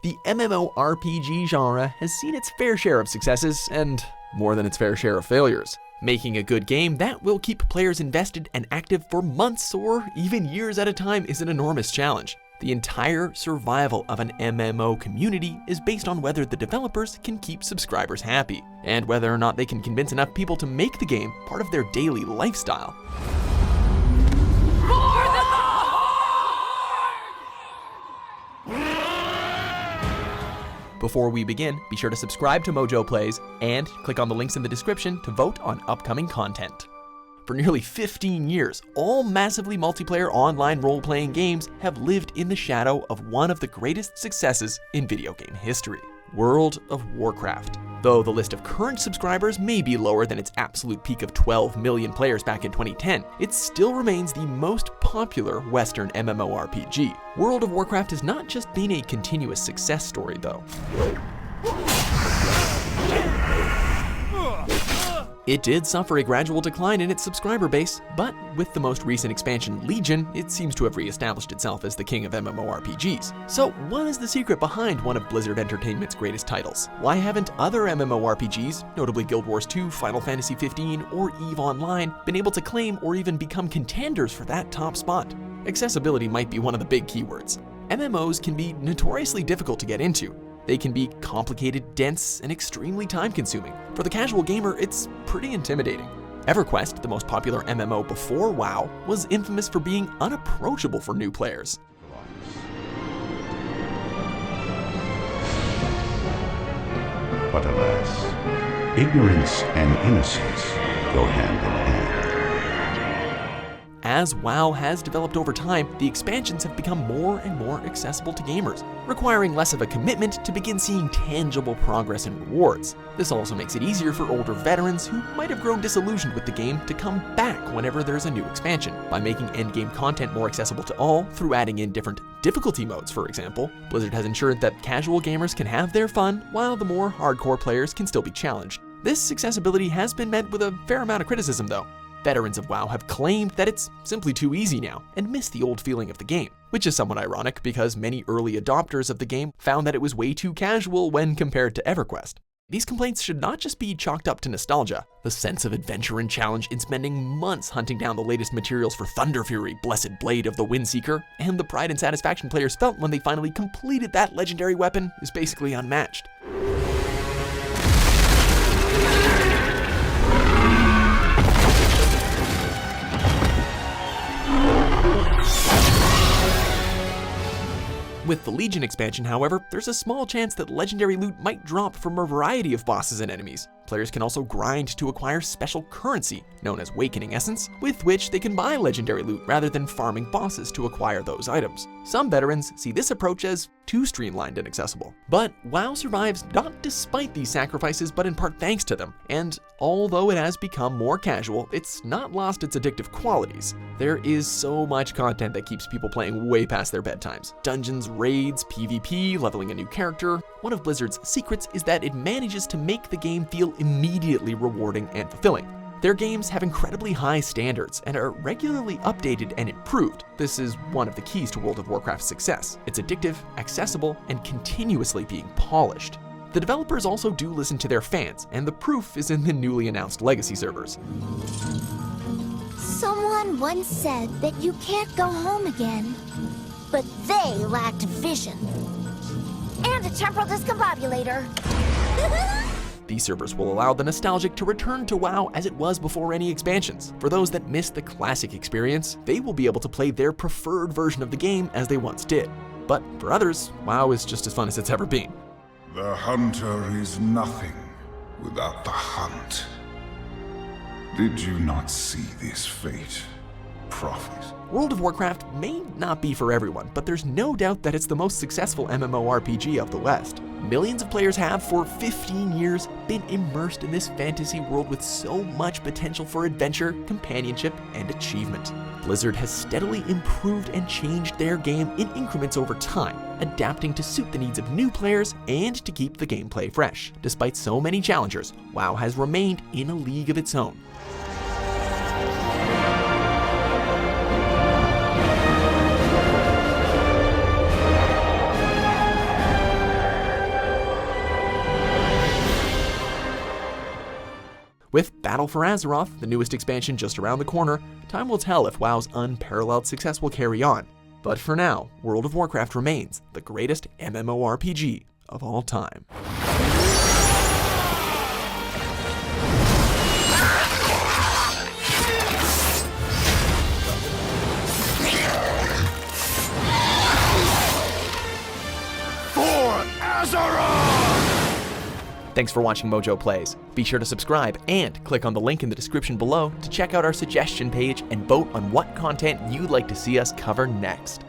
The MMORPG genre has seen its fair share of successes and more than its fair share of failures. Making a good game that will keep players invested and active for months or even years at a time is an enormous challenge. The entire survival of an MMO community is based on whether the developers can keep subscribers happy, and whether or not they can convince enough people to make the game part of their daily lifestyle. Before we begin, be sure to subscribe to Mojo Plays and click on the links in the description to vote on upcoming content. For nearly 15 years, all massively multiplayer online role-playing games have lived in the shadow of one of the greatest successes in video game history, World of Warcraft. Though the list of current subscribers may be lower than its absolute peak of 12 million players back in 2010, it still remains the most popular Western MMORPG. World of Warcraft has not just been a continuous success story, though. It did suffer a gradual decline in its subscriber base, but with the most recent expansion, Legion, it seems to have re-established itself as the king of MMORPGs. So what is the secret behind one of Blizzard Entertainment's greatest titles? Why haven't other MMORPGs, notably Guild Wars 2, Final Fantasy 15, or EVE Online, been able to claim or even become contenders for that top spot? Accessibility might be one of the big keywords. MMOs can be notoriously difficult to get into. They can be complicated, dense, and extremely time-consuming. For the casual gamer, it's pretty intimidating. EverQuest, the most popular MMO before WoW, was infamous for being unapproachable for new players. But alas, ignorance and innocence go hand in hand. As WoW has developed over time, the expansions have become more and more accessible to gamers, requiring less of a commitment to begin seeing tangible progress and rewards. This also makes it easier for older veterans who might have grown disillusioned with the game to come back whenever there's a new expansion. By making endgame content more accessible to all, through adding in different difficulty modes, for example, Blizzard has ensured that casual gamers can have their fun, while the more hardcore players can still be challenged. This accessibility has been met with a fair amount of criticism, though. Veterans of WoW have claimed that it's simply too easy now, and miss the old feeling of the game, which is somewhat ironic because many early adopters of the game found that it was way too casual when compared to EverQuest. These complaints should not just be chalked up to nostalgia. The sense of adventure and challenge in spending months hunting down the latest materials for Thunderfury, Blessed Blade of the Windseeker, and the pride and satisfaction players felt when they finally completed that legendary weapon is basically unmatched. With the Legion expansion, however, there's a small chance that legendary loot might drop from a variety of bosses and enemies. Players can also grind to acquire special currency, known as Awakening Essence, with which they can buy legendary loot rather than farming bosses to acquire those items. Some veterans see this approach as too streamlined and accessible. But WoW survives not despite these sacrifices, but in part thanks to them. And although it has become more casual, it's not lost its addictive qualities. There is so much content that keeps people playing way past their bedtimes. Dungeons, raids, PvP, leveling a new character. One of Blizzard's secrets is that it manages to make the game feel immediately rewarding and fulfilling. Their games have incredibly high standards and are regularly updated and improved. This is one of the keys to World of Warcraft's success. It's addictive, accessible, and continuously being polished. The developers also do listen to their fans, and the proof is in the newly announced Legacy servers. Someone once said that you can't go home again, but they lacked vision. And a temporal discombobulator. These servers will allow the nostalgic to return to WoW as it was before any expansions. For those that missed the classic experience, they will be able to play their preferred version of the game as they once did. But for others, WoW is just as fun as it's ever been. The hunter is nothing without the hunt. Did you not see this fate, prophet? World of Warcraft may not be for everyone, but there's no doubt that it's the most successful MMORPG of the West. Millions of players have, for 15 years, been immersed in this fantasy world with so much potential for adventure, companionship, and achievement. Blizzard has steadily improved and changed their game in increments over time, adapting to suit the needs of new players and to keep the gameplay fresh. Despite so many challengers, WoW has remained in a league of its own. With Battle for Azeroth, the newest expansion just around the corner, time will tell if WoW's unparalleled success will carry on. But for now, World of Warcraft remains the greatest MMORPG of all time. Thanks for watching Mojo Plays. Be sure to subscribe and click on the link in the description below to check out our suggestion page and vote on what content you'd like to see us cover next.